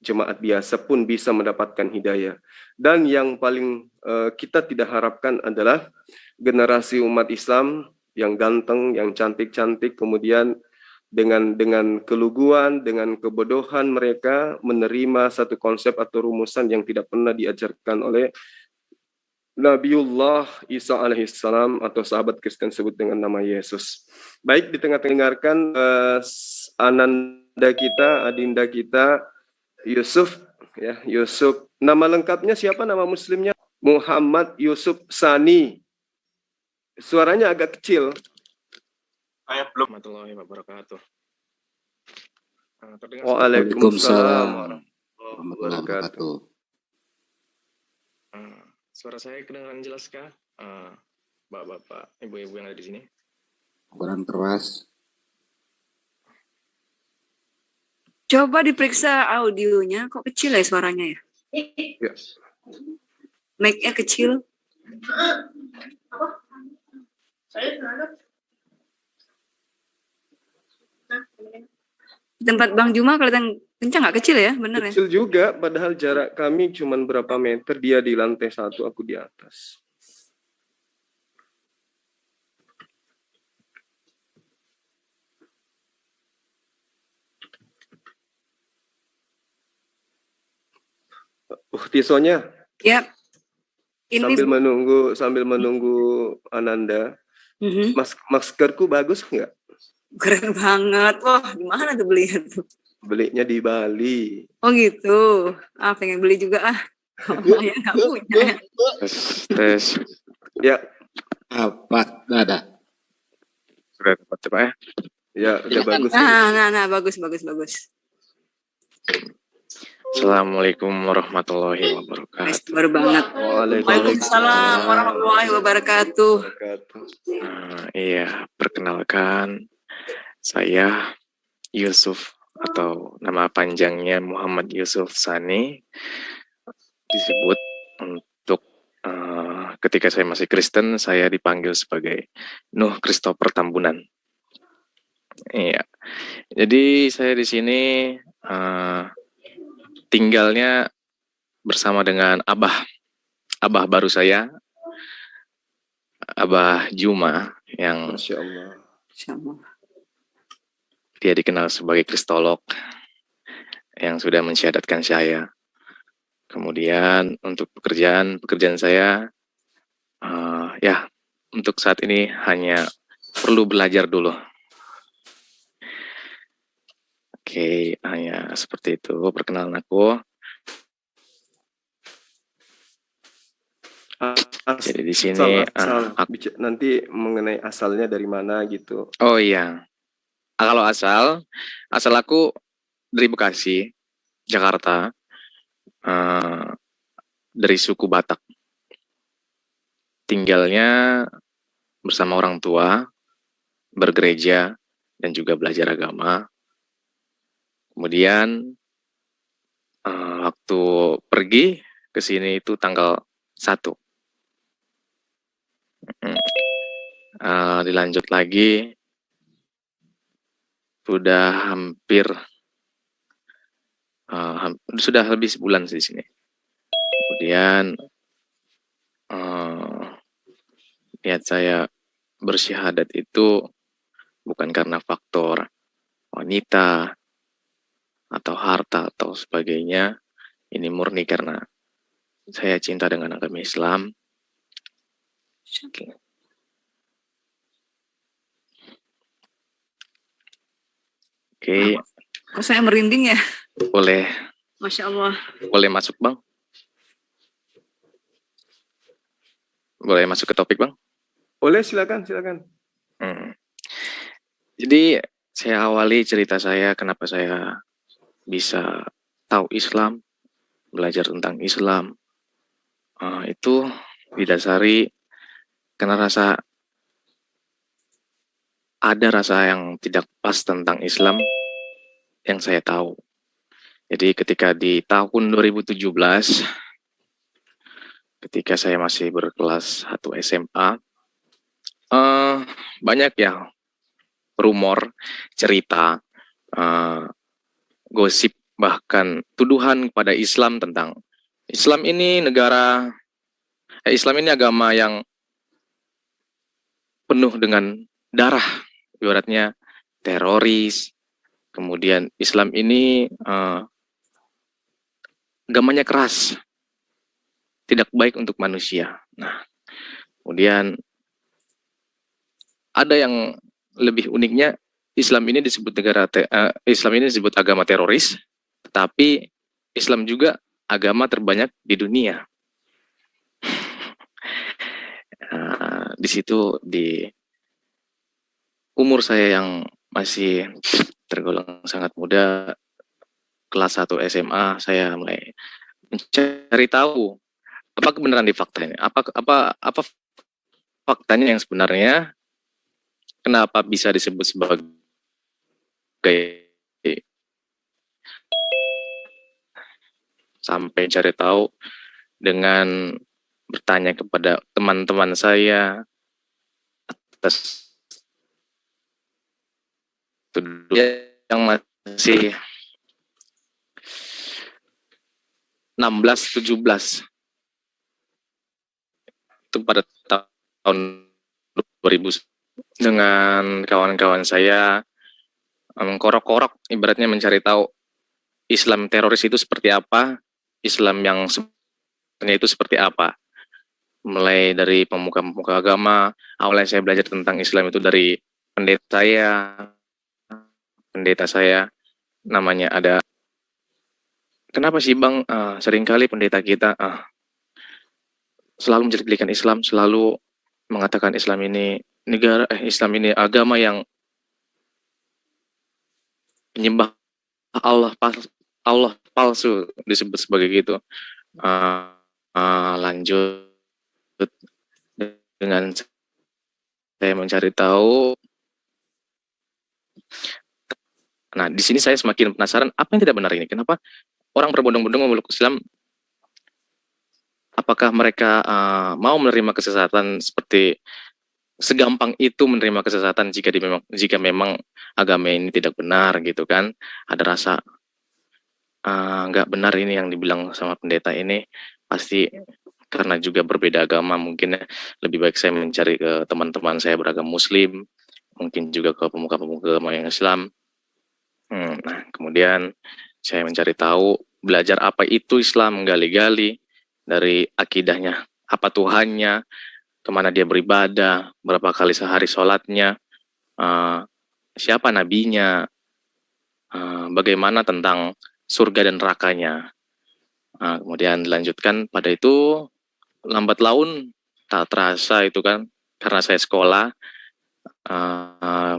jemaat biasa pun bisa mendapatkan hidayah. Dan yang paling kita tidak harapkan adalah generasi umat Islam yang ganteng, yang cantik-cantik, kemudian dengan keluguan, dengan kebodohan mereka menerima satu konsep atau rumusan yang tidak pernah diajarkan oleh Nabiullah Isa alaihissalam atau sahabat Kristen sebut dengan nama Yesus. Baik, di tengah dengarkan ananda kita, adinda kita, Yusuf, ya Yusuf. Nama lengkapnya siapa? Nama muslimnya Muhammad Yusuf Sani. Suaranya agak kecil. Saya belum. Warahmatullahi wabarakatuh. Waalaikumsalam warahmatullahi wabarakatuh. Suara saya kedengaran jelas kah? Bapak-bapak, ibu-ibu yang ada di sini. Kurang keras. Coba diperiksa audionya, kok kecil ya suaranya ya? Yes. Mic-nya kecil. Tempat Bang Juma kelihatan kencang nggak kecil ya, bener ya? Kecil juga, padahal jarak kami cuma berapa meter, dia di lantai 1, aku di atas. Tisonya. Ya. Ini Sambil menunggu Ananda. Maskerku bagus nggak? Keren banget. Wah, gimana tuh belinya tuh? Belinya di Bali. Oh gitu. Pengen beli juga ya nggak punya. Tes. Ya. Apa? Ada. Sudah dapat Pak ya? Ya, udah bagus. Nah, bagus. Assalamualaikum warahmatullahi wabarakatuh. Baru banget. Waalaikumsalam warahmatullahi wabarakatuh. Iya, perkenalkan saya Yusuf atau nama panjangnya Muhammad Yusuf Sani. Disebut untuk ketika saya masih Kristen, saya dipanggil sebagai Nuh Christopher Tambunan. Iya. Jadi saya di sini tinggalnya bersama dengan Abah baru saya, Abah Juma, yang Masya Allah. Dia dikenal sebagai kristolog yang sudah mensyahadatkan saya. Kemudian untuk pekerjaan saya, ya untuk saat ini hanya perlu belajar dulu. Oke, hanya seperti itu perkenalan aku. Jadi di sini nanti mengenai asalnya dari mana gitu. Oh iya. Kalau asal aku dari Bekasi, Jakarta, dari suku Batak. Tinggalnya bersama orang tua, bergereja dan juga belajar agama. Kemudian waktu pergi ke sini itu tanggal 1. Dilanjut lagi, sudah hampir sudah lebih sebulan di sini. Kemudian niat saya bersyahadat itu bukan karena faktor wanita atau harta atau sebagainya. Ini murni karena saya cinta dengan agama Islam. Oke. Kok saya merinding ya? Boleh. Masya Allah. Boleh masuk, Bang? Boleh masuk ke topik, Bang? Boleh, silakan. Jadi saya awali cerita saya kenapa saya bisa tahu Islam, belajar tentang Islam. Itu didasari karena ada rasa yang tidak pas tentang Islam yang saya tahu. Jadi ketika di tahun 2017, ketika saya masih berkelas 1 SMA, banyak ya rumor, cerita, gosip bahkan tuduhan kepada Islam tentang Islam ini Islam ini agama yang penuh dengan darah, ibaratnya teroris. Kemudian Islam ini agamanya keras, tidak baik untuk manusia. Nah, kemudian ada yang lebih uniknya, Islam ini disebut Islam ini disebut agama teroris, tetapi Islam juga agama terbanyak di dunia. Di situ di umur saya yang masih tergolong sangat muda, kelas 1 SMA, saya mulai mencari tahu apa kebenaran di fakta ini, apa faktanya yang sebenarnya, kenapa bisa disebut sebagai sampai cari tahu dengan bertanya kepada teman-teman saya atas yang masih 16-17 itu pada tahun 2000 dengan kawan-kawan saya mengkorok-korok, ibaratnya mencari tahu Islam teroris itu seperti apa, Islam yang sebenarnya itu seperti apa. Mulai dari pemuka-pemuka agama, awalnya saya belajar tentang Islam itu dari pendeta saya namanya ada. Kenapa sih Bang, seringkali pendeta kita selalu menjelek-jelekan Islam, selalu mengatakan Islam ini Islam ini agama yang menyembah Allah palsu, disebut sebagai gitu. Lanjut dengan saya mencari tahu. Nah, di sini saya semakin penasaran apa yang tidak benar ini. Kenapa orang berbondong-bondong memeluk Islam? Apakah mereka mau menerima kesesatan seperti segampang itu menerima kesesatan jika memang agama ini tidak benar gitu kan? Ada rasa nggak benar ini yang dibilang sama pendeta ini, pasti karena juga berbeda agama, mungkin lebih baik saya mencari ke teman-teman saya beragama Muslim, mungkin juga ke pemuka-pemuka agama yang Islam. Nah, kemudian saya mencari tahu, belajar apa itu Islam, gali-gali dari akidahnya, apa Tuhannya, kemana dia beribadah, berapa kali sehari sholatnya, siapa nabinya, bagaimana tentang surga dan nerakanya. Kemudian dilanjutkan pada itu, lambat laun tak terasa itu kan, karena saya sekolah,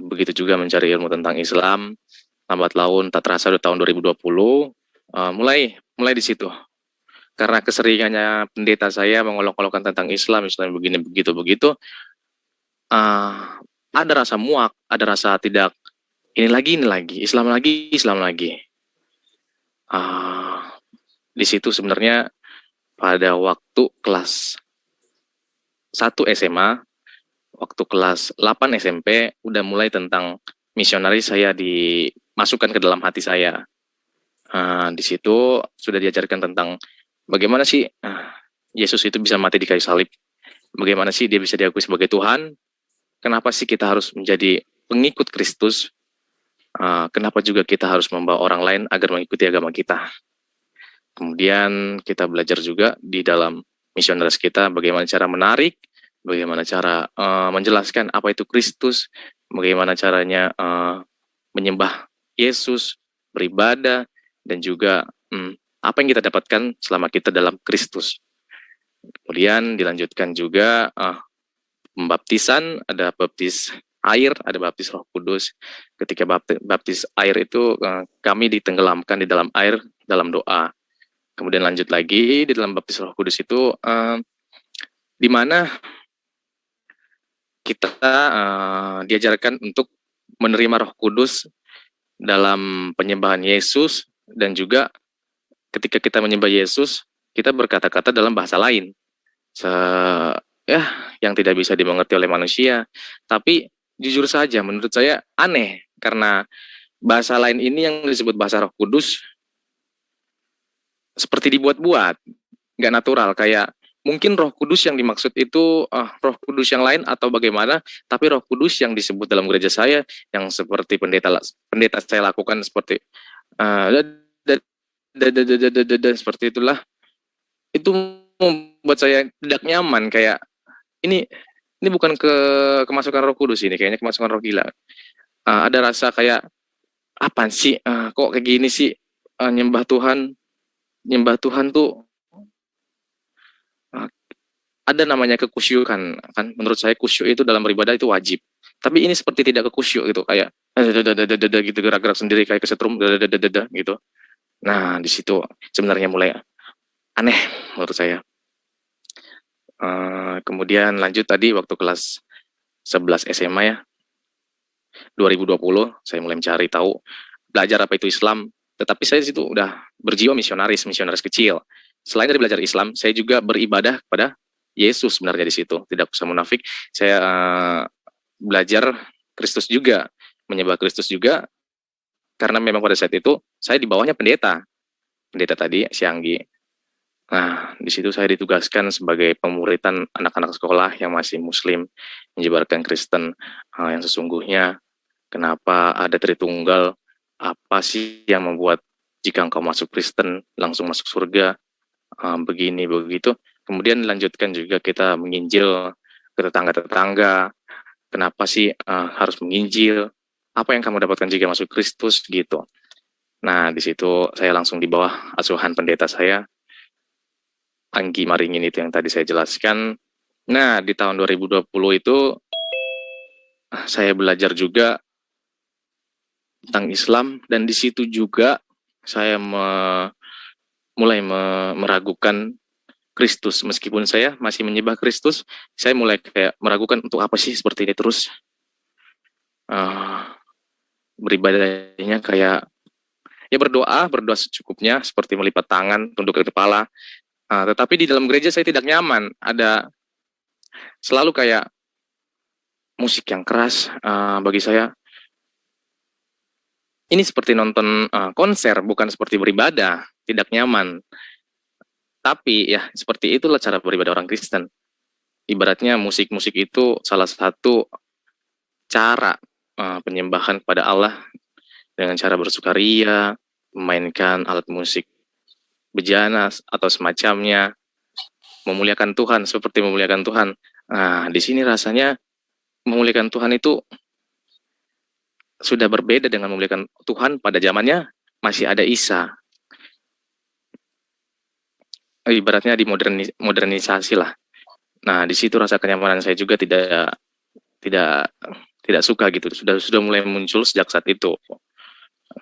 begitu juga mencari ilmu tentang Islam, lambat laun tak terasa di tahun 2020, mulai di situ. Karena keseringannya pendeta saya mengolok-olokkan tentang Islam begini begitu, ada rasa muak, ada rasa tidak, ini lagi, Islam lagi. Di situ sebenarnya pada waktu kelas 1 SMA, waktu kelas 8 SMP, udah mulai tentang misionaris saya dimasukkan ke dalam hati saya. Di situ sudah diajarkan tentang bagaimana sih Yesus itu bisa mati di kayu salib, bagaimana sih dia bisa diakui sebagai Tuhan, kenapa sih kita harus menjadi pengikut Kristus, kenapa juga kita harus membawa orang lain agar mengikuti agama kita. Kemudian kita belajar juga di dalam misionaris kita bagaimana cara menarik, bagaimana cara menjelaskan apa itu Kristus, bagaimana caranya menyembah Yesus, beribadah, dan juga apa yang kita dapatkan selama kita dalam Kristus. Kemudian dilanjutkan juga pembaptisan, ada baptis air, ada baptis Roh Kudus. Ketika baptis air itu kami ditenggelamkan di dalam air dalam doa. Kemudian lanjut lagi di dalam baptis Roh Kudus itu di mana kita diajarkan untuk menerima Roh Kudus dalam penyembahan Yesus, dan juga ketika kita menyembah Yesus, kita berkata-kata dalam bahasa lain. Yang tidak bisa dimengerti oleh manusia. Tapi jujur saja menurut saya aneh, karena bahasa lain ini yang disebut bahasa Roh Kudus seperti dibuat-buat, nggak natural, kayak mungkin Roh Kudus yang dimaksud itu Roh Kudus yang lain atau bagaimana, tapi Roh Kudus yang disebut dalam gereja saya yang seperti pendeta saya lakukan seperti seperti itulah, itu membuat saya tidak nyaman, kayak ini bukan kemasukan Roh Kudus, ini kayaknya kemasukan roh gila. Ada rasa kayak apaan sih, kok kayak gini sih, nyembah Tuhan tuh ada namanya kekusyukan kan. Menurut saya kusyuk itu dalam beribadah itu wajib, tapi ini seperti tidak kekusyuk gitu, kayak gitu, gerak-gerak sendiri kayak kesetrum gitu. Nah, di situ sebenarnya mulai aneh menurut saya. Kemudian lanjut tadi waktu kelas 11 SMA ya, 2020 saya mulai mencari tahu, belajar apa itu Islam. Tetapi saya di situ udah berjiwa misionaris kecil. Selain dari belajar Islam, saya juga beribadah kepada Yesus sebenarnya di situ. Tidak usah munafik, saya belajar Kristus juga, menyembah Kristus juga, karena memang pada saat itu saya di bawahnya pendeta tadi, si Anggi. Nah, di situ saya ditugaskan sebagai pemuritan anak-anak sekolah yang masih Muslim, menyebarkan Kristen yang sesungguhnya. Kenapa ada Tritunggal? Apa sih yang membuat jika engkau masuk Kristen langsung masuk surga? Begini begitu. Kemudian lanjutkan juga kita menginjil ke tetangga-tetangga. Kenapa sih harus menginjil? Apa yang kamu dapatkan jika masuk Kristus gitu? Nah, di situ saya langsung di bawah asuhan pendeta saya, Anggi Maringin itu yang tadi saya jelaskan. Nah, di tahun 2020 itu saya belajar juga tentang Islam, dan di situ juga saya mulai meragukan Kristus. Meskipun saya masih menyembah Kristus, saya mulai kayak meragukan untuk apa sih seperti ini terus. Beribadahnya kayak ya berdoa secukupnya, seperti melipat tangan, tunduk ke kepala. Tetapi di dalam gereja saya tidak nyaman. Ada selalu kayak musik yang keras. Bagi saya ini seperti nonton konser, bukan seperti beribadah. Tidak nyaman. Tapi ya seperti itulah cara beribadah orang Kristen. Ibaratnya musik-musik itu salah satu cara penyembahan kepada Allah, dengan cara bersukaria, memainkan alat musik bejana atau semacamnya, memuliakan Tuhan seperti memuliakan Tuhan. Nah, di sini rasanya memuliakan Tuhan itu sudah berbeda dengan memuliakan Tuhan pada zamannya masih ada Isa. Ibaratnya modernisasi lah. Nah, di situ rasa kenyamanan saya juga tidak suka gitu. Sudah mulai muncul sejak saat itu.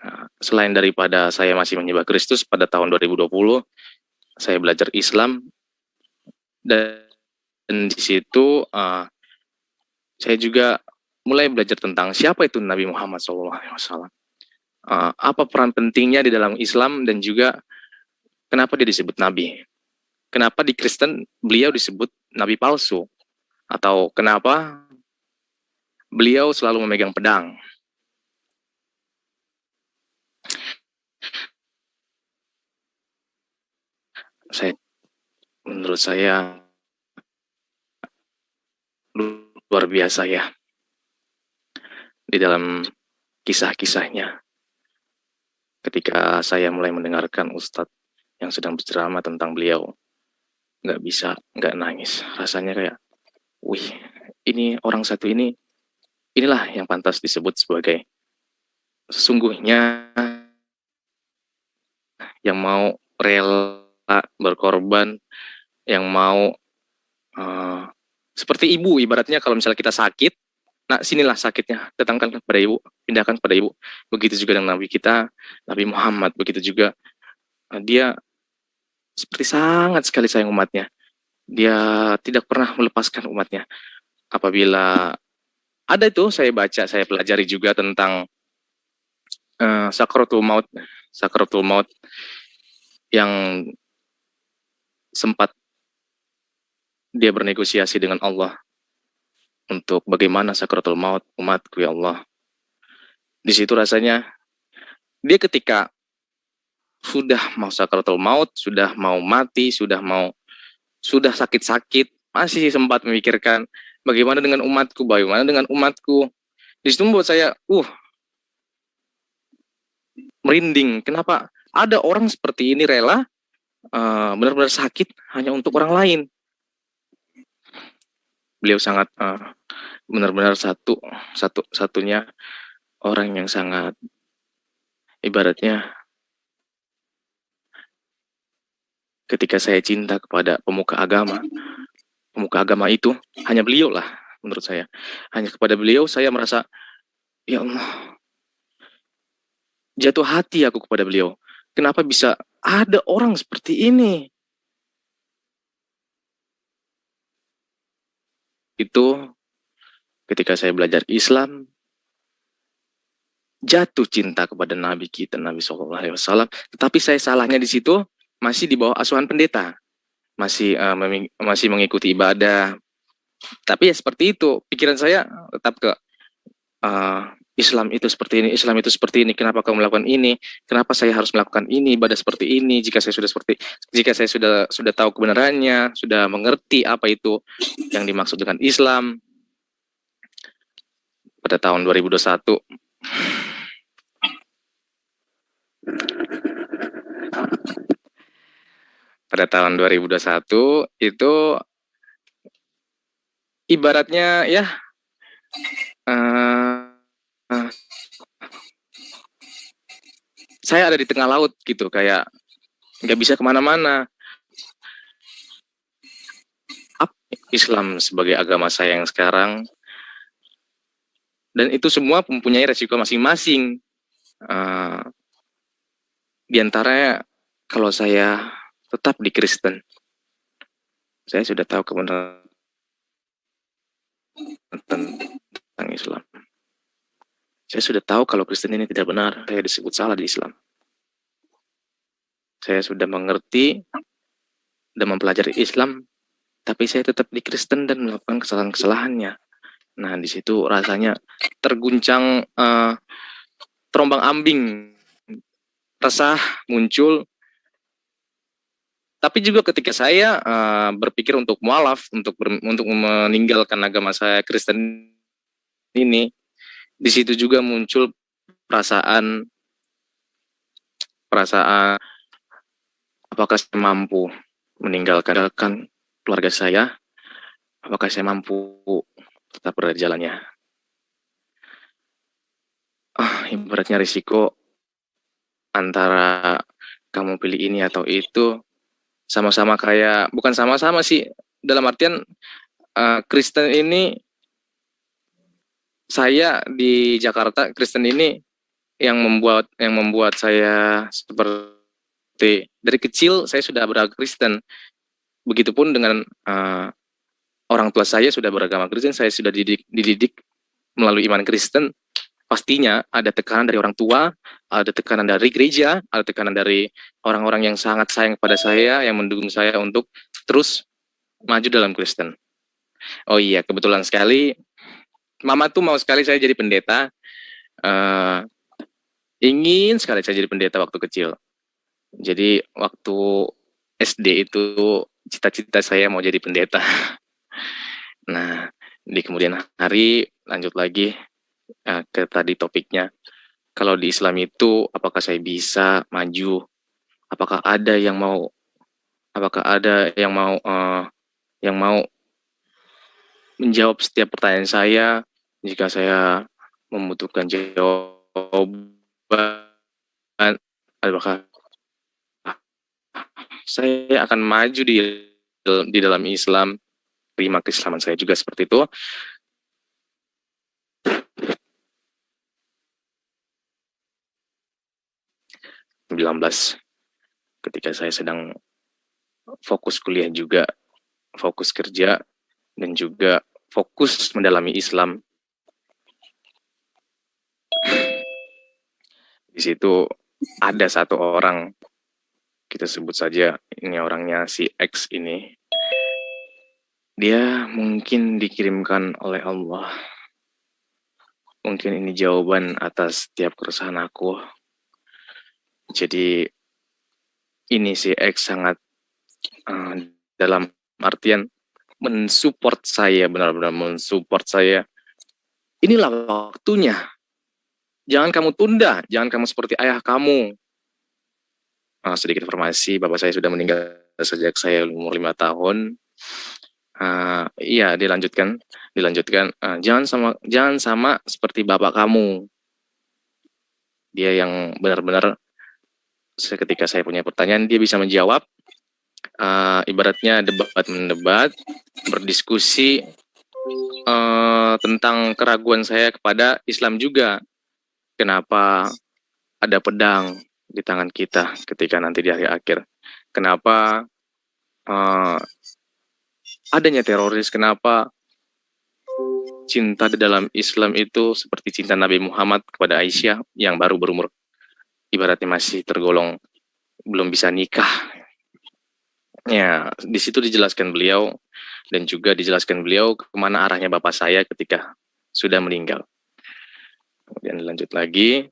Nah, selain daripada saya masih menyembah Kristus pada tahun 2020, saya belajar Islam, dan di situ saya juga mulai belajar tentang siapa itu Nabi Muhammad SAW. Apa peran pentingnya di dalam Islam, dan juga kenapa dia disebut Nabi. Kenapa di Kristen beliau disebut Nabi palsu, atau kenapa beliau selalu memegang pedang. Menurut saya luar biasa ya di dalam kisah-kisahnya. Ketika saya mulai mendengarkan Ustadz yang sedang berceramah tentang beliau, nggak nangis. Rasanya kayak, wih, ini orang satu inilah yang pantas disebut sebagai sesungguhnya yang mau rela berkorban, yang mau seperti ibu, ibaratnya kalau misalnya kita sakit, nah sinilah sakitnya, datangkan kepada ibu, pindahkan kepada ibu. Begitu juga dengan Nabi kita, Nabi Muhammad, begitu juga dia seperti sangat sekali sayang umatnya. Dia tidak pernah melepaskan umatnya. Apabila ada itu, saya baca, saya pelajari juga tentang Sakratul Maut yang sempat dia bernegosiasi dengan Allah untuk bagaimana Sakratul Maut umatku ya Allah. Di situ rasanya dia ketika sudah mau sakaratul maut, sudah mau mati, sudah sakit-sakit, masih sempat memikirkan bagaimana dengan umatku, bagaimana dengan umatku. Di situ membuat saya merinding. Kenapa ada orang seperti ini rela benar-benar sakit hanya untuk orang lain? Beliau sangat benar-benar satunya orang yang sangat, ibaratnya ketika saya cinta kepada pemuka agama itu hanya beliau lah menurut saya. Hanya kepada beliau saya merasa, ya Allah, jatuh hati aku kepada beliau. Kenapa bisa ada orang seperti ini? Itu ketika saya belajar Islam, jatuh cinta kepada Nabi kita, Nabi SAW. Tetapi saya salahnya di situ masih di bawah asuhan pendeta, masih mengikuti ibadah. Tapi ya seperti itu, pikiran saya tetap ke Islam itu seperti ini, Islam itu seperti ini. Kenapa kamu melakukan ini? Kenapa saya harus melakukan ini, ibadah seperti ini? Jika saya sudah tahu kebenarannya, sudah mengerti apa itu yang dimaksud dengan Islam. Pada tahun 2021, itu ibaratnya ya saya ada di tengah laut gitu, kayak nggak bisa kemana-mana. Islam sebagai agama saya yang sekarang, dan itu semua mempunyai resiko masing-masing. Di antaranya kalau saya tetap di Kristen, saya sudah tahu kebenaran tentang Islam. Saya sudah tahu kalau Kristen ini tidak benar, saya disebut salah di Islam. Saya sudah mengerti dan mempelajari Islam, tapi saya tetap di Kristen dan melakukan kesalahan-kesalahannya. Nah, di situ rasanya terguncang, terombang-ambing, resah muncul. Tapi juga ketika saya berpikir untuk mualaf, untuk meninggalkan agama saya Kristen ini, di situ juga muncul perasaan apakah saya mampu meninggalkan keluarga saya, apakah saya mampu tetap berada di jalannya. Ibaratnya risiko antara kamu pilih ini atau itu, sama-sama kayak, bukan sama-sama sih, dalam artian Kristen ini, saya di Jakarta, Kristen ini yang membuat saya seperti dari kecil saya sudah beragama Kristen. Begitupun dengan orang tua saya sudah beragama Kristen, saya sudah dididik melalui iman Kristen. Pastinya ada tekanan dari orang tua, ada tekanan dari gereja, ada tekanan dari orang-orang yang sangat sayang kepada saya, yang mendukung saya untuk terus maju dalam Kristen. Oh iya, kebetulan sekali Mama tuh mau sekali saya jadi pendeta. Ingin sekali saya jadi pendeta waktu kecil. Jadi waktu SD itu cita-cita saya mau jadi pendeta. Nah, di kemudian hari lanjut lagi ke tadi topiknya. Kalau di Islam itu apakah saya bisa maju? Apakah ada yang mau menjawab setiap pertanyaan saya? Jika saya membutuhkan jawaban, apakah saya akan maju di dalam Islam, terima keislaman saya juga seperti itu. Ketika saya sedang fokus kuliah juga, fokus kerja, dan juga fokus mendalami Islam. Di situ ada satu orang, kita sebut saja ini orangnya si X ini. Dia mungkin dikirimkan oleh Allah. Mungkin ini jawaban atas setiap keresahan aku. Jadi ini si X sangat dalam artian mensupport saya, benar-benar mensupport saya. Inilah waktunya. Jangan kamu tunda, jangan kamu seperti ayah kamu. Sedikit informasi, bapak saya sudah meninggal sejak saya umur 5 tahun. Iya, dilanjutkan. Jangan sama seperti bapak kamu. Dia yang benar-benar ketika saya punya pertanyaan dia bisa menjawab. Ibaratnya debat, berdiskusi tentang keraguan saya kepada Islam juga. Kenapa ada pedang di tangan kita ketika nanti di hari akhir? Kenapa adanya teroris? Kenapa cinta di dalam Islam itu seperti cinta Nabi Muhammad kepada Aisyah yang baru berumur, ibaratnya masih tergolong belum bisa nikah. Ya, di situ dijelaskan beliau dan juga dijelaskan beliau kemana arahnya bapak saya ketika sudah meninggal. Kemudian lanjut lagi.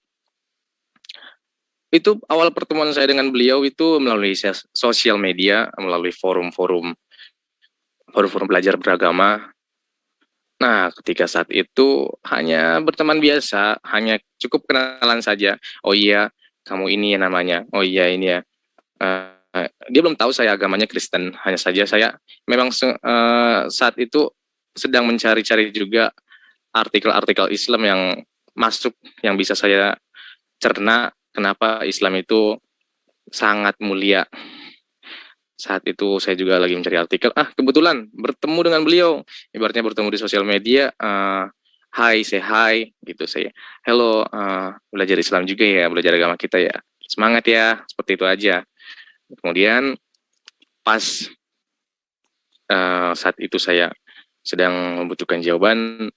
Itu awal pertemuan saya dengan beliau itu melalui sosial media, melalui forum-forum belajar beragama. Nah, ketika saat itu hanya berteman biasa, hanya cukup kenalan saja. Oh iya, kamu ini ya namanya. Oh iya, ini ya. Dia belum tahu saya agamanya Kristen. Hanya saja saya memang saat itu sedang mencari-cari juga artikel-artikel Islam yang masuk, yang bisa saya cerna kenapa Islam itu sangat mulia. Saat itu saya juga lagi mencari artikel. Kebetulan bertemu dengan beliau. Ibaratnya bertemu di sosial media. Hai, say hi, gitu saya. Hello, belajar Islam juga ya, belajar agama kita ya. Semangat ya, seperti itu aja. Kemudian pas saat itu saya sedang membutuhkan jawaban,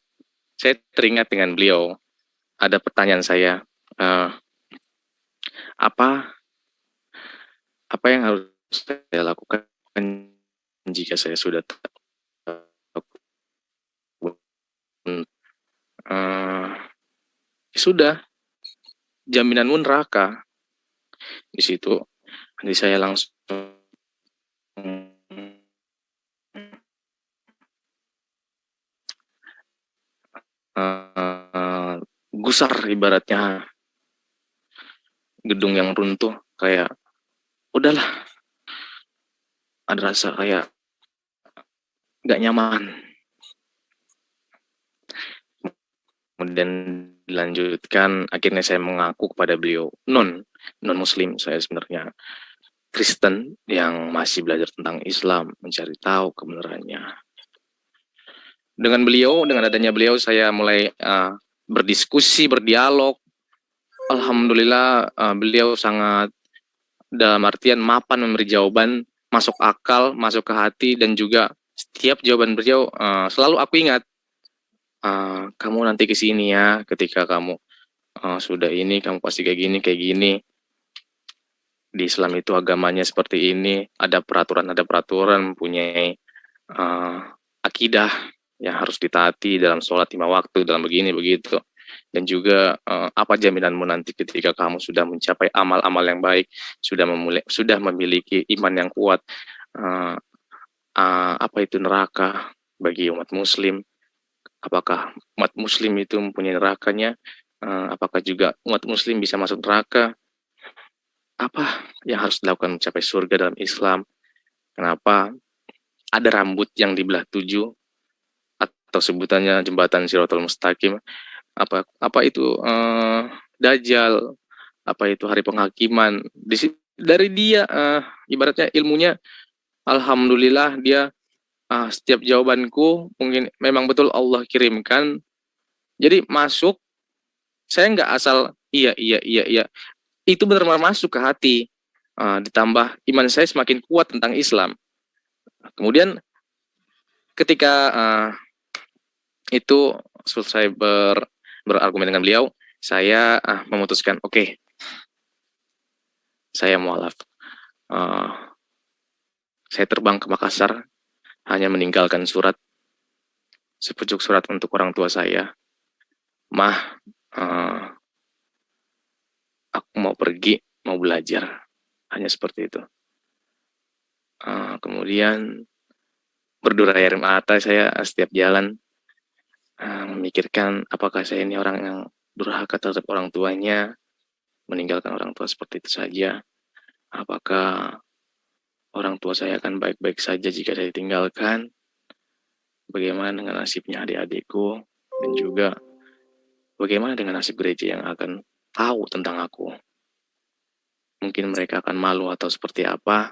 saya teringat dengan beliau. Ada pertanyaan saya, apa yang harus saya lakukan jika saya sudah sudah jaminanmu neraka. Di situ nanti saya langsung gusar, ibaratnya gedung yang runtuh, kayak udahlah, ada rasa kayak gak nyaman. Kemudian dilanjutkan, akhirnya saya mengaku kepada beliau, non muslim, saya sebenarnya Kristen yang masih belajar tentang Islam, mencari tahu kebenarannya. Dengan adanya beliau, saya mulai berdiskusi, berdialog. Alhamdulillah, beliau sangat dalam artian mapan memberi jawaban, masuk akal, masuk ke hati, dan juga setiap jawaban beliau selalu aku ingat. Kamu nanti ke sini ya, ketika kamu sudah ini, kamu pasti kayak gini. Di Islam itu agamanya seperti ini, ada peraturan, mempunyai akidah yang harus ditaati dalam sholat 5 waktu, dalam begini begitu. Dan juga apa jaminanmu nanti ketika kamu sudah mencapai amal-amal yang baik, sudah memiliki iman yang kuat, apa itu neraka bagi umat muslim? Apakah umat muslim itu mempunyai nerakanya? Apakah juga umat muslim bisa masuk neraka? Apa yang harus dilakukan mencapai surga dalam Islam? Kenapa ada rambut yang dibelah 7 atau sebutannya jembatan Shirathul Mustaqim? Apa itu Dajjal? Apa itu hari penghakiman? Dari dia ibaratnya ilmunya, alhamdulillah dia setiap jawabanku mungkin memang betul Allah kirimkan. Jadi masuk, saya nggak asal iya. Itu benar-benar masuk ke hati. Ditambah iman saya semakin kuat tentang Islam. Kemudian ketika itu selesai berargumen dengan beliau, saya memutuskan, oke, saya mualaf. Saya terbang ke Makassar, hanya meninggalkan sepucuk surat untuk orang tua saya. Mah, aku mau pergi, mau belajar. hanya seperti itu. Kemudian berderai air mata saya setiap jalan, memikirkan apakah saya ini orang yang durhaka terhadap orang tuanya, meninggalkan orang tua seperti itu saja. Apakah orang tua saya akan baik-baik saja jika saya tinggalkan? Bagaimana dengan nasibnya adik-adikku? Dan juga bagaimana dengan nasib gereja yang akan tahu tentang aku? Mungkin mereka akan malu atau seperti apa.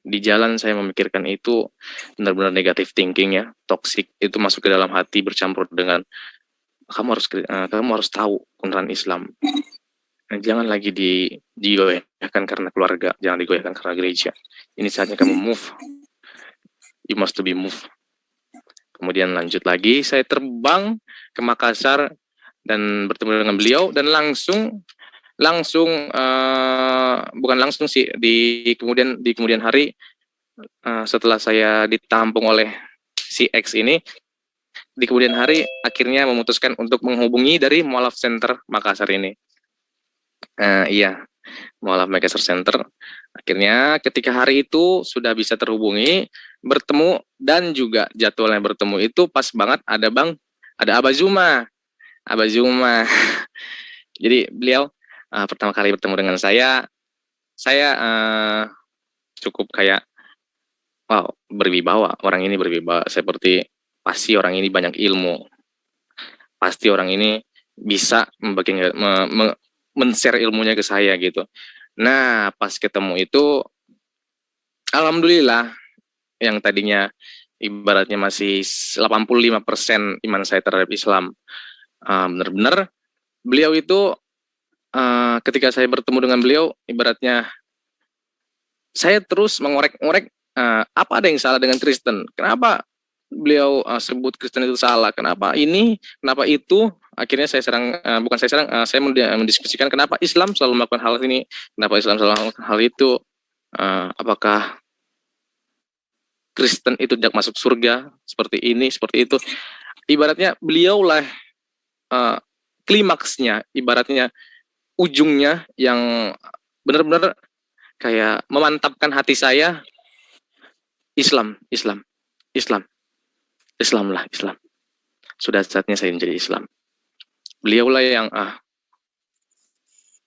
Di jalan saya memikirkan itu benar-benar negatif thinking ya, toxic, itu masuk ke dalam hati bercampur dengan kamu harus tahu kebenaran Islam. Jangan lagi digoyahkan karena keluarga, jangan digoyahkan karena gereja. Ini saatnya kamu move. You must to be move. Kemudian lanjut lagi, saya terbang ke Makassar dan bertemu dengan beliau dan langsung bukan langsung sih, di kemudian hari, setelah saya ditampung oleh si X ini, di kemudian hari akhirnya memutuskan untuk menghubungi dari Mualaf Center Makassar ini. Iya, Mualaf Makassar Center. Akhirnya ketika hari itu sudah bisa terhubungi, bertemu, dan juga jadwalnya bertemu itu pas banget ada Abah Zuma. Jadi beliau pertama kali bertemu dengan saya cukup kayak, wow, berwibawa, orang ini berwibawa, seperti pasti orang ini banyak ilmu, pasti orang ini bisa men-share ilmunya ke saya gitu. Nah, pas ketemu itu, alhamdulillah, yang tadinya ibaratnya masih 85% iman saya terhadap Islam, benar-benar beliau itu, ketika saya bertemu dengan beliau, ibaratnya saya terus mengorek-ngorek, apa ada yang salah dengan Kristen? Kenapa beliau sebut Kristen itu salah? Kenapa ini? Kenapa itu? Akhirnya saya saya mendiskusikan kenapa Islam selalu melakukan hal ini, kenapa Islam selalu melakukan hal itu, apakah Kristen itu tidak masuk surga, seperti ini, seperti itu. Ibaratnya beliaulah klimaksnya, ibaratnya ujungnya yang benar-benar kayak memantapkan hati saya, Islam. Sudah saatnya saya menjadi Islam. Beliaulah yang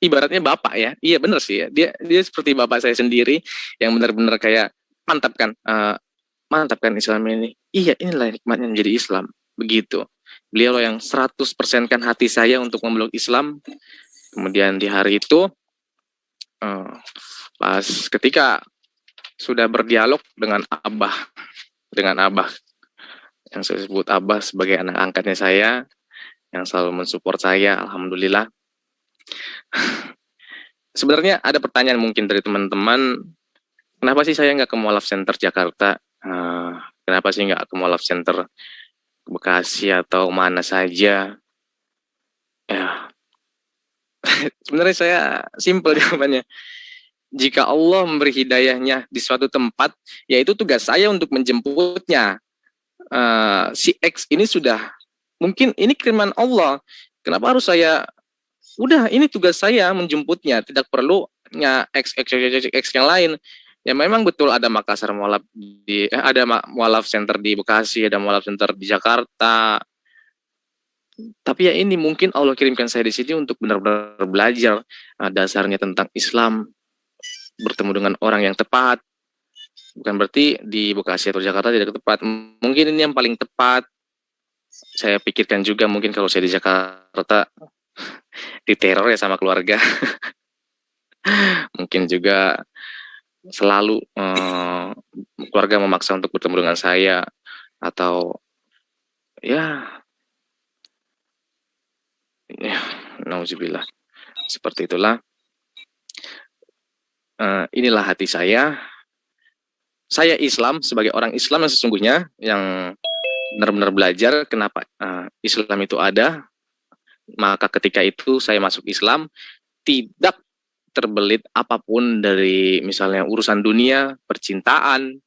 ibaratnya bapak ya. Iya benar sih ya. Dia seperti bapak saya sendiri yang benar-benar kayak mantapkan Islam ini. Iya, inilah nikmatnya menjadi Islam. Begitu. Beliaulah yang 100%kan hati saya untuk memeluk Islam. Kemudian di hari itu, pas ketika sudah berdialog dengan Abah yang saya sebut Abah sebagai anak angkatnya saya, yang selalu mensupport saya, alhamdulillah. Sebenarnya ada pertanyaan mungkin dari teman-teman, kenapa sih saya nggak ke Mualaf Center Jakarta? Kenapa sih nggak ke Mualaf Center Bekasi atau mana saja? Ya, sebenarnya saya simpel jawabannya. Jika Allah memberi hidayahnya di suatu tempat, yaitu tugas saya untuk menjemputnya. Si X ini sudah, mungkin ini kiriman Allah. Kenapa harus saya, udah ini tugas saya menjemputnya, tidak perlu X yang lain. Ya memang betul ada Makassar Mualaf ada Mualaf Center di Bekasi, ada Mualaf Center di Jakarta. Tapi ya ini mungkin Allah kirimkan saya di sini untuk benar-benar belajar dasarnya tentang Islam, bertemu dengan orang yang tepat. Bukan berarti di Bekasi atau Jakarta tidak tepat. Mungkin ini yang paling tepat. Saya pikirkan juga mungkin kalau saya di Jakarta diteror ya sama keluarga. Mungkin juga selalu keluarga memaksa untuk bertemu dengan saya, atau ya nauzubillah, seperti itulah. Inilah hati saya Islam sebagai orang Islam yang sesungguhnya, yang benar-benar belajar kenapa Islam itu ada. Maka ketika itu saya masuk Islam, tidak terbelit apapun dari misalnya urusan dunia, percintaan,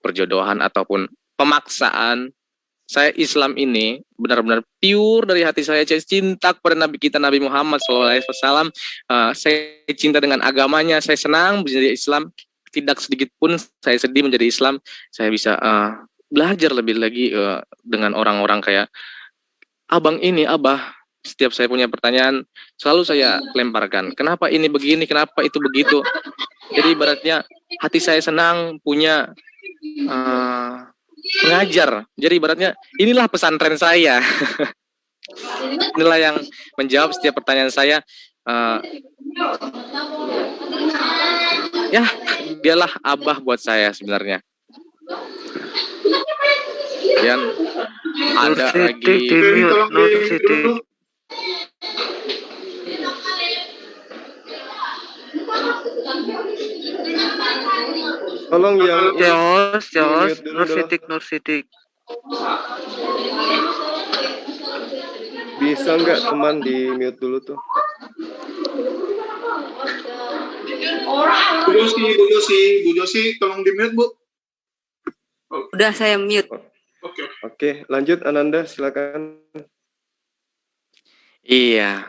perjodohan, ataupun pemaksaan. saya Islam ini benar-benar pure dari hati saya cinta kepada Nabi kita Nabi Muhammad SAW. Saya cinta dengan agamanya, saya senang menjadi Islam. Tidak sedikit pun saya sedih menjadi Islam. Saya bisa belajar lebih lagi dengan orang-orang kayak abang ini, abah. Setiap saya punya pertanyaan, selalu saya lemparkan. Kenapa ini begini, kenapa itu begitu. Jadi ibaratnya hati saya senang punya pengajar. Jadi ibaratnya inilah pesantren saya. Inilah yang menjawab setiap pertanyaan saya. Ya, dialah abah buat saya sebenarnya. Dan ada lagi Tolong yang Jos, di-mute dulu Nur dong. Sidik. Bisa nggak teman di mute dulu tuh? Bu Josi, tolong di mute, Bu. Udah saya mute. Oke, lanjut Ananda, silakan. Iya,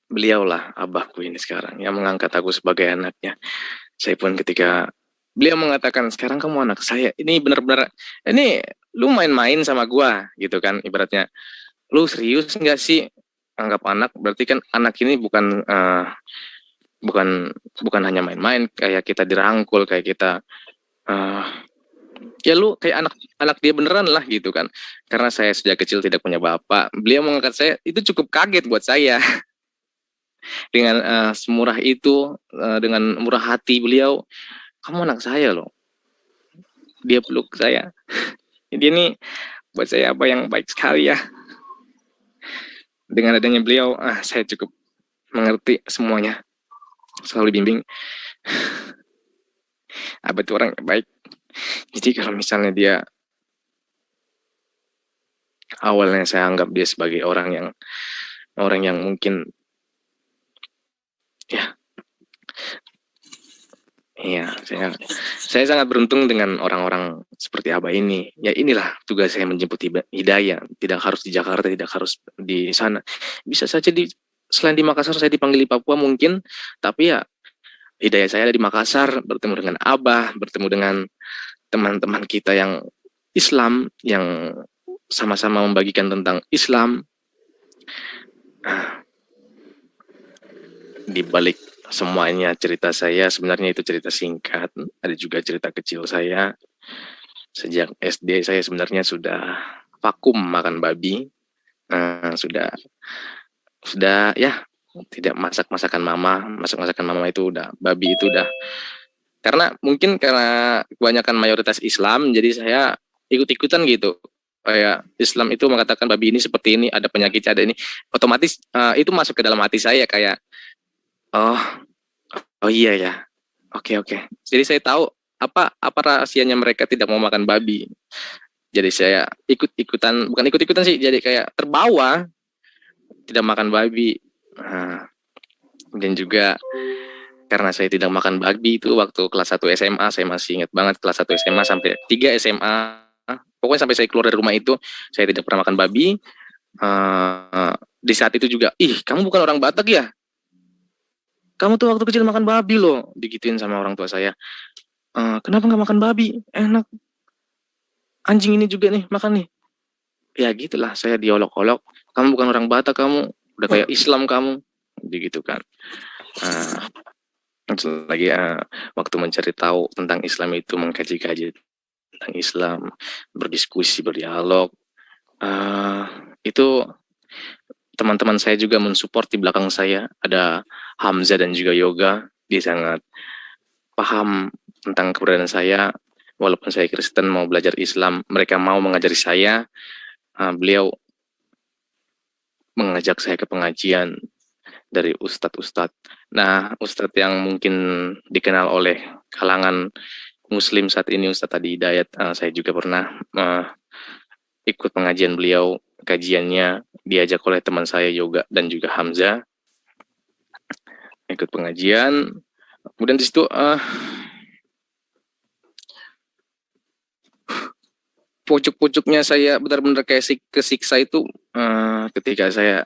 beliaulah abahku ini sekarang yang mengangkat aku sebagai anaknya. Saya pun ketika beliau mengatakan sekarang kamu anak saya, ini benar-benar ini lu main-main sama gua gitu kan, ibaratnya lu serius nggak sih anggap anak, berarti kan anak ini bukan bukan hanya main-main kayak kita dirangkul, kayak kita ya lu kayak anak dia beneran lah gitu kan. Karena saya sejak kecil tidak punya bapak, beliau mengangkat saya itu cukup kaget buat saya. Dengan semurah itu, dengan murah hati beliau, kamu anak saya loh. Dia peluk saya. Dia ini buat saya apa yang baik sekali ya. Dengan adanya beliau, saya cukup mengerti semuanya. Selalu bimbing. Abah itu orang yang baik. Jadi kalau misalnya dia, awalnya saya anggap dia sebagai orang yang mungkin ya, iya, saya sangat beruntung dengan orang-orang seperti Abah ini. Ya inilah tugas saya menjemput hidayah. Tidak harus di Jakarta, tidak harus di sana. Bisa saja selain di Makassar saya dipanggil di Papua mungkin, tapi ya hidayah saya ada di Makassar, bertemu dengan Abah, bertemu dengan teman-teman kita yang Islam, yang sama-sama membagikan tentang Islam. Di balik semuanya cerita saya sebenarnya itu cerita singkat, ada juga cerita kecil saya. Sejak SD saya sebenarnya sudah vakum makan babi, sudah ya tidak masakan mama itu udah babi itu udah, karena kebanyakan mayoritas Islam, jadi saya ikut-ikutan gitu. Kayak Islam itu mengatakan babi ini seperti ini, ada penyakit, ada ini, otomatis itu masuk ke dalam hati saya kayak oh iya ya, oke. Jadi saya tahu apa rahasianya mereka tidak mau makan babi. Jadi saya bukan ikut-ikutan sih, jadi kayak terbawa tidak makan babi. Dan juga karena saya tidak makan babi itu waktu kelas 1 SMA, saya masih ingat banget kelas 1 SMA sampai 3 SMA. Pokoknya sampai saya keluar dari rumah itu, saya tidak pernah makan babi. Di saat itu juga, kamu bukan orang Batak ya? Kamu tuh waktu kecil makan babi loh, digituin sama orang tua saya. Kenapa nggak makan babi? Enak. Anjing ini juga nih, makan nih. Ya gitulah, saya diolok-olok. Kamu bukan orang Batak, kamu udah kayak Islam kamu, begitu kan. Lagi waktu mencari tahu tentang Islam itu, mengkaji-kaji tentang Islam, berdiskusi, berdialog, itu teman-teman saya juga mensupport di belakang saya. Ada Hamzah dan juga Yoga, dia sangat paham tentang keberadaan saya. Walaupun saya Kristen mau belajar Islam, mereka mau mengajari saya. Beliau mengajak saya ke pengajian dari ustadz-ustadz. Nah, ustadz yang mungkin dikenal oleh kalangan Muslim saat ini, Ustadz Adi Hidayat, saya juga pernah ikut pengajian beliau. Kajiannya diajak oleh teman saya Yoga dan juga Hamzah. Ikut pengajian. Kemudian di situ pucuk-pucuknya saya benar-benar kayak kesiksa itu ketika saya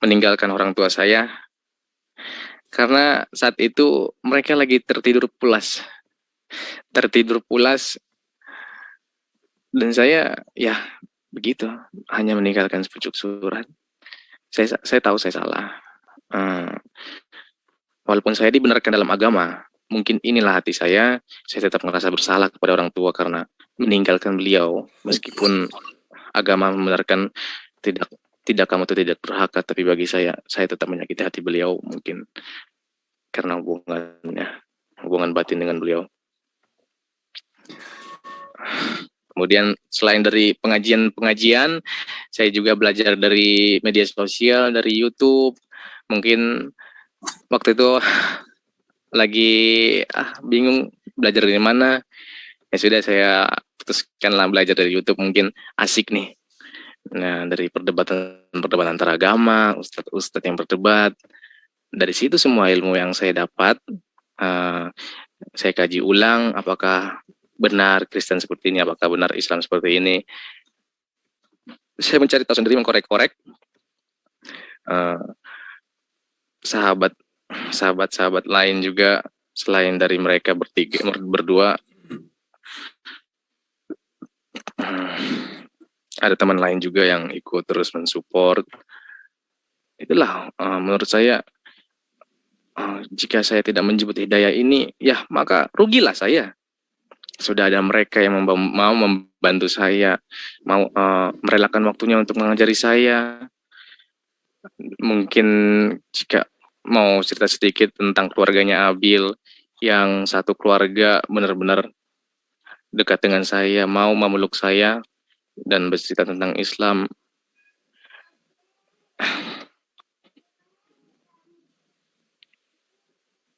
meninggalkan orang tua saya, karena saat itu mereka lagi tertidur pulas dan saya ya begitu, hanya meninggalkan sepucuk surat. Saya tahu saya salah. Walaupun saya dibenarkan dalam agama, mungkin inilah hati saya tetap merasa bersalah kepada orang tua karena meninggalkan beliau, meskipun agama membenarkan tidak kamu itu tidak berhak, tapi bagi saya tetap menyakiti hati beliau, mungkin karena hubungan batin dengan beliau. Kemudian selain dari pengajian, saya juga belajar dari media sosial, dari YouTube. Mungkin waktu itu lagi bingung belajar dari mana. Ya sudah, saya putuskanlah belajar dari YouTube, mungkin asik nih. Nah, dari perdebatan antara agama, ustadz yang berdebat. Dari situ semua ilmu yang saya dapat, saya kaji ulang apakah benar Kristen seperti ini, apakah benar Islam seperti ini. Saya mencari tahu sendiri, mengkorek-korek. Sahabat lain juga selain dari mereka berdua, ada teman lain juga yang ikut terus mensupport. Itulah menurut saya, jika saya tidak menjemput hidayah ini, ya maka rugilah saya. Sudah ada mereka yang mau membantu saya, mau merelakan waktunya untuk mengajari saya. Mungkin jika mau cerita sedikit tentang keluarganya Abil, yang satu keluarga benar-benar dekat dengan saya, mau memeluk saya dan bercerita tentang Islam.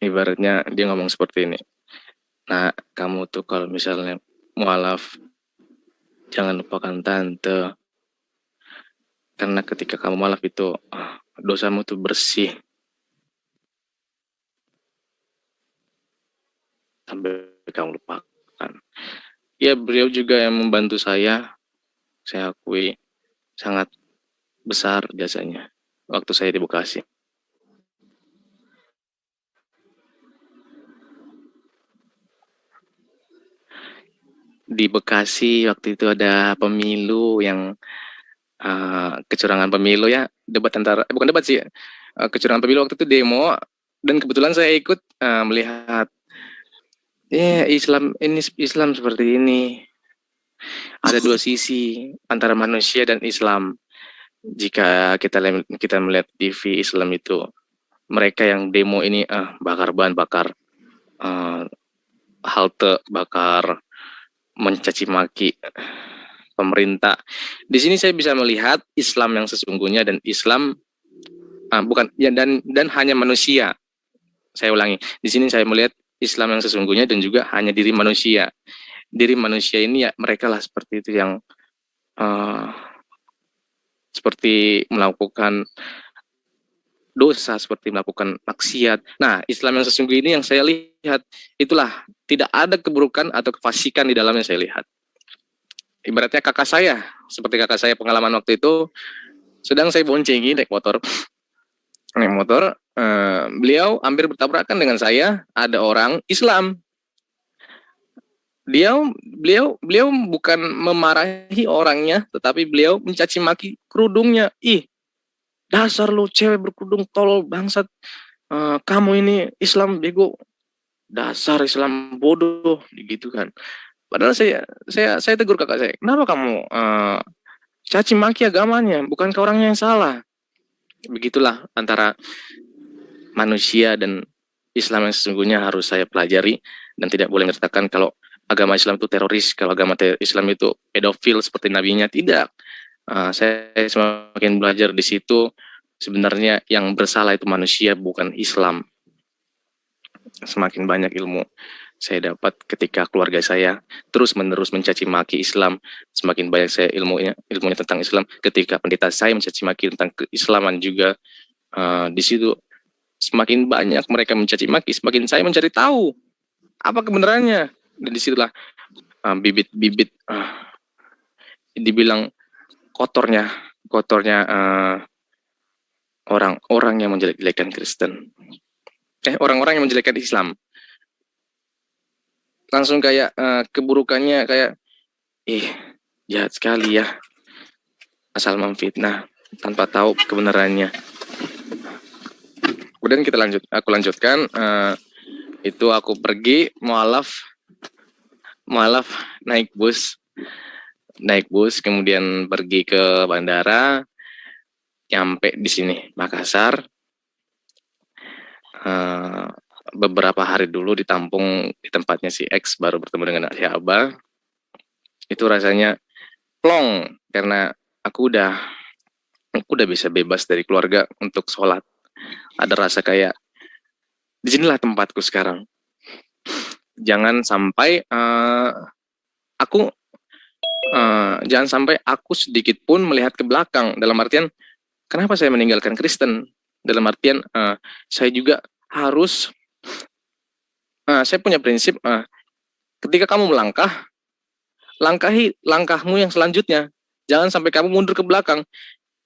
Ibaratnya dia ngomong seperti ini, nah kamu tuh kalau misalnya mualaf, jangan lupakan tante, karena ketika kamu mualaf itu dosamu tuh bersih sampai kamu lupakan. Ya, beliau juga yang membantu saya akui sangat besar jasanya waktu saya di Bekasi. Di Bekasi waktu itu ada pemilu yang kecurangan pemilu, ya, bukan debat sih, kecurangan pemilu. Waktu itu demo, dan kebetulan saya ikut melihat Islam seperti ini. Ada dua sisi antara manusia dan Islam. Jika kita melihat TV Islam itu, mereka yang demo ini bakar ban, bakar halte, bakar, mencaci maki pemerintah. Di sini saya bisa melihat Islam yang sesungguhnya, dan Islam bukan ya, dan hanya manusia. Saya ulangi, di sini saya melihat Islam yang sesungguhnya dan juga hanya diri manusia. Diri manusia ini ya mereka lah seperti itu, yang seperti melakukan dosa, seperti melakukan maksiat. Nah, Islam yang sesungguhnya ini yang saya lihat, itulah tidak ada keburukan atau kefasikan di dalamnya saya lihat. Ibaratnya kakak saya, seperti kakak saya pengalaman waktu itu, sedang saya boncengi naik motor, beliau hampir bertabrakan dengan saya, ada orang Islam. Beliau bukan memarahi orangnya, tetapi beliau mencaci maki kerudungnya. Ih, dasar lu cewek berkerudung tolol bangsat, kamu ini Islam bego, dasar Islam bodoh, gitu kan. Padahal saya tegur kakak saya, kenapa kamu caci maki agamanya, bukan ke orangnya yang salah. Begitulah antara manusia dan Islam yang sesungguhnya harus saya pelajari, dan tidak boleh mengatakan kalau agama Islam itu teroris, kalau agama Islam itu pedofil seperti nabinya, tidak. Saya semakin belajar di situ, sebenarnya yang bersalah itu manusia, bukan Islam. Semakin banyak ilmu saya dapat ketika keluarga saya terus-menerus mencaci maki Islam, semakin banyak saya ilmunya tentang Islam. Ketika pendeta saya mencaci maki tentang keislaman juga, di situ semakin banyak mereka mencaci maki, semakin saya mencari tahu apa kebenarannya, dan disitulah bibit-bibit dibilang kotornya orang-orang yang menjelek-jelekan Kristen, orang-orang yang menjelekkan Islam, langsung kayak keburukannya kayak jahat sekali ya, asal memfitnah tanpa tahu kebenarannya. Kemudian aku lanjutkan, itu aku pergi mualaf naik bus, kemudian pergi ke bandara, nyampe di sini Makassar. Beberapa hari dulu ditampung di tempatnya si X, baru bertemu dengan si Abah. Itu rasanya plong karena aku udah bisa bebas dari keluarga untuk sholat. Ada rasa kayak disinilah tempatku sekarang. Jangan sampai aku sedikit pun melihat ke belakang, dalam artian kenapa saya meninggalkan Kristen, dalam artian saya juga harus saya punya prinsip, ketika kamu melangkah, langkahi langkahmu yang selanjutnya, jangan sampai kamu mundur ke belakang.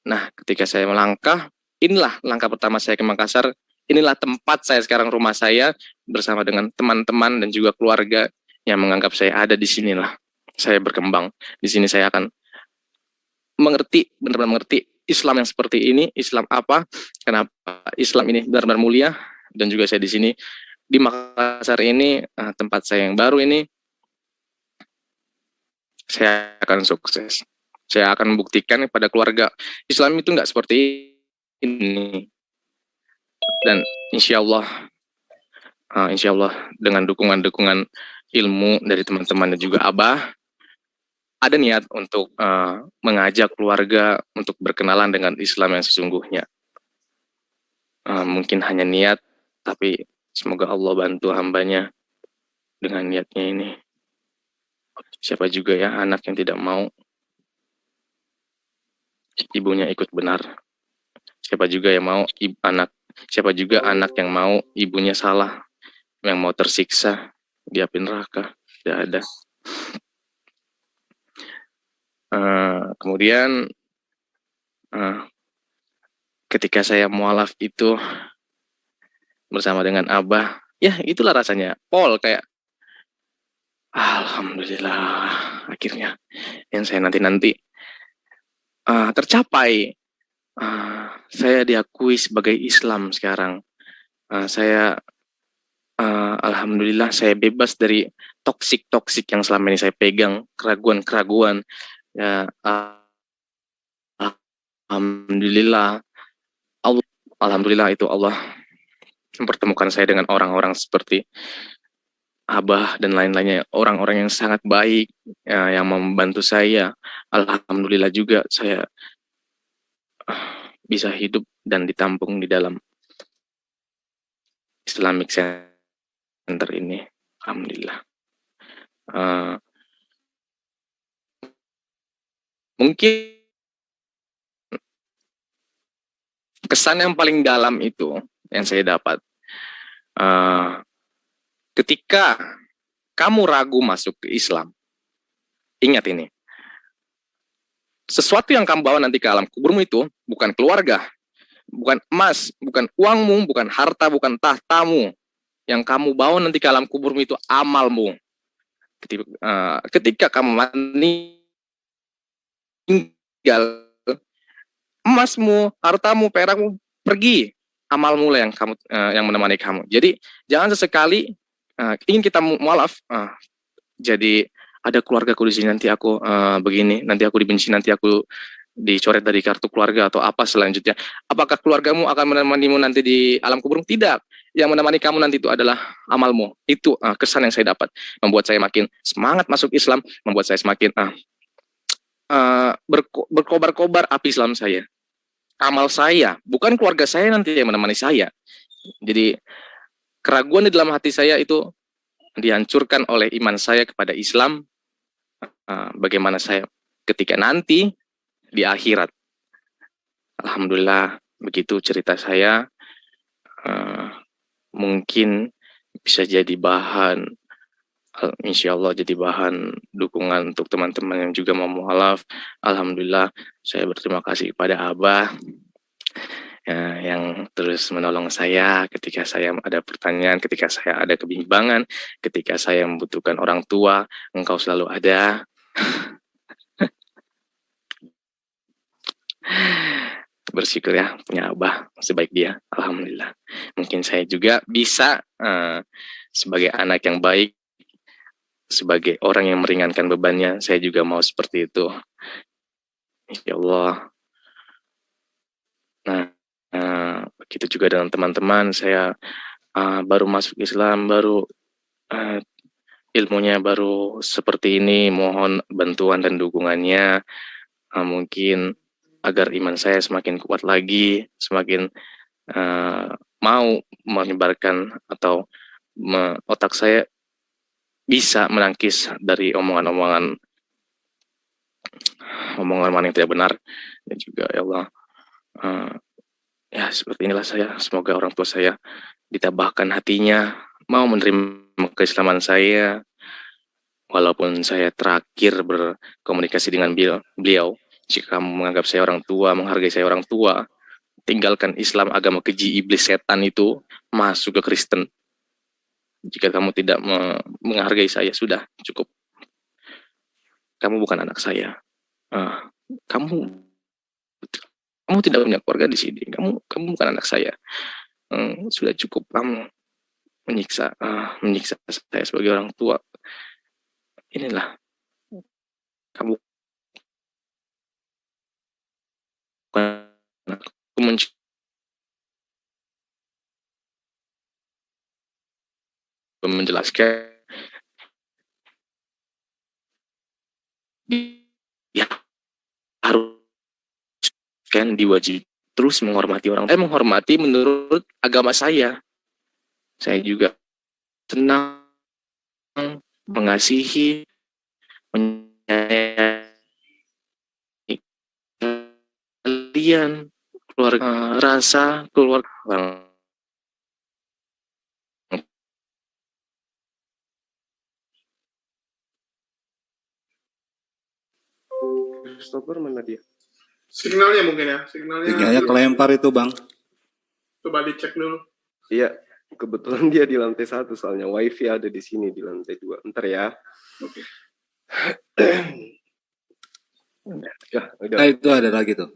Nah, ketika saya melangkah, inilah langkah pertama saya ke Makassar, inilah tempat saya sekarang, rumah saya, bersama dengan teman-teman dan juga keluarga yang menganggap saya ada di sinilah saya berkembang. Di sini saya akan benar-benar mengerti Islam yang seperti ini, Islam apa, kenapa Islam ini benar-benar mulia, dan juga saya di sini di Makassar ini, tempat saya yang baru ini, saya akan sukses. Saya akan membuktikan kepada keluarga Islam itu nggak seperti ini. Dan insya Allah dengan dukungan ilmu dari teman-teman dan juga Abah, ada niat untuk mengajak keluarga untuk berkenalan dengan Islam yang sesungguhnya. Mungkin hanya niat, tapi semoga Allah bantu hambanya dengan niatnya ini. Siapa juga ya anak yang tidak mau ibunya ikut benar. Siapa juga anak yang mau ibunya salah, yang mau tersiksa di api neraka. Tidak ada. Kemudian ketika saya mualaf itu bersama dengan Abah, ya itulah rasanya, Paul, kayak alhamdulillah akhirnya yang saya nanti tercapai. Saya diakui sebagai Islam sekarang. Saya alhamdulillah saya bebas dari toksik yang selama ini saya pegang, keraguan. Ya, alhamdulillah itu Allah mempertemukan saya dengan orang-orang seperti Abah dan lain-lainnya, orang-orang yang sangat baik, yang membantu saya. Alhamdulillah juga saya bisa hidup dan ditampung di dalam Islamic Center ini. Alhamdulillah. Mungkin kesan yang paling dalam itu yang saya dapat, ketika kamu ragu masuk ke Islam, ingat ini, sesuatu yang kamu bawa nanti ke alam kuburmu itu bukan keluarga, bukan emas, bukan uangmu, bukan harta, bukan tahtamu. Yang kamu bawa nanti ke alam kuburmu itu amalmu. Ketika kamu meninggal, emasmu, hartamu, perakmu pergi, amalmu lah yang menemani kamu. Jadi jangan sesekali ingin kita mualaf, jadi ada keluargaku di sini, nanti aku begini, nanti aku dibenci, nanti aku dicoret dari kartu keluarga atau apa selanjutnya. Apakah keluargamu akan menemanimu nanti di alam kubur? Tidak. Yang menemani kamu nanti itu adalah amalmu. Itu kesan yang saya dapat, membuat saya makin semangat masuk Islam, membuat saya semakin berkobar-kobar api Islam saya. Amal saya, bukan keluarga saya nanti yang menemani saya. Jadi keraguan di dalam hati saya itu dihancurkan oleh iman saya kepada Islam. Bagaimana saya ketika nanti di akhirat. Alhamdulillah, begitu cerita saya. Mungkin bisa jadi bahan insya Allah jadi bahan dukungan untuk teman-teman yang juga mau mualaf. Alhamdulillah, saya berterima kasih kepada Abah yang terus menolong saya ketika saya ada pertanyaan, ketika saya ada kebimbangan, ketika saya membutuhkan orang tua, engkau selalu ada. Bersyukur ya punya Abah sebaik dia, alhamdulillah. Mungkin saya juga bisa sebagai anak yang baik, sebagai orang yang meringankan bebannya, saya juga mau seperti itu, insya Allah. Nah, begitu juga dengan teman-teman. Saya baru masuk Islam, baru ilmunya baru seperti ini, mohon bantuan dan dukungannya, mungkin agar iman saya semakin kuat lagi, semakin mau menyebarkan atau otak saya bisa menangkis dari omongan-omongan yang tidak benar. Dan juga ya Allah, ya seperti inilah saya. Semoga orang tua saya ditabahkan hatinya, mau menerima keislaman saya, walaupun saya terakhir berkomunikasi dengan beliau. Jika kamu menganggap saya orang tua, menghargai saya orang tua, tinggalkan Islam, agama keji iblis setan itu, masuk ke Kristen. Jika kamu tidak menghargai saya, sudah cukup. Kamu bukan anak saya. Kamu tidak punya keluarga di sini. Kamu bukan anak saya. Sudah cukup kamu menyiksa saya sebagai orang tua. Inilah kamu menjelaskan ya harus kan diwajib terus menghormati orang. Saya menghormati menurut agama saya. Saya juga senang mengasihi, menyayangi kalian, keluarga, rasa keluarga. Christopher mana dia? Signalnya mungkin ya, signalnya kelempar itu Bang. coba dicek dulu. Iya, kebetulan dia di lantai 1 soalnya wifi ada di sini di lantai 2. Ntar ya. Oke. Ya, udah. Nah itu ada lagi tuh.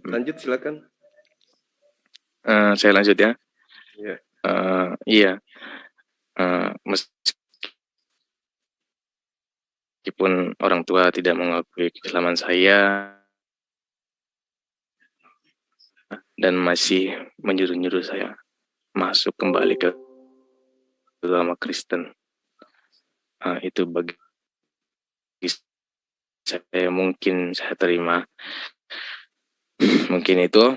Lanjut silakan. Saya lanjut ya. Iya. Iya. Meskipun orang tua tidak mengakui keislaman saya dan masih menyuruh-nyuruh saya masuk kembali ke agama Kristen, itu bagi saya mungkin saya terima. Mungkin itu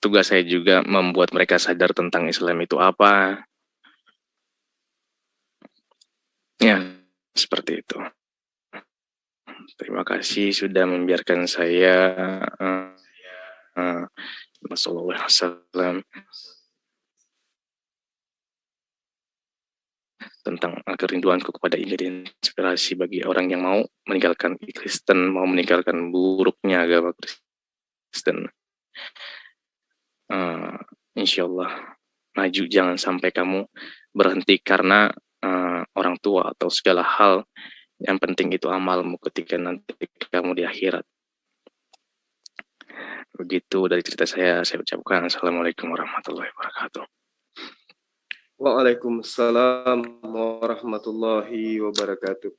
tugas saya juga membuat mereka sadar tentang Islam itu apa. Ya, seperti itu. Terima kasih sudah membiarkan saya sallallahu alaihi wasallam tentang kerinduanku kepada ini dan inspirasi bagi orang yang mau meninggalkan Kristen, mau meninggalkan buruknya agama Kristen. Insya Allah maju, jangan sampai kamu berhenti karena orang tua atau segala hal. Yang penting itu amalmu ketika nanti kamu di akhirat. Begitu dari cerita saya ucapkan Assalamualaikum warahmatullahi wabarakatuh. Waalaikumsalam warahmatullahi wabarakatuh.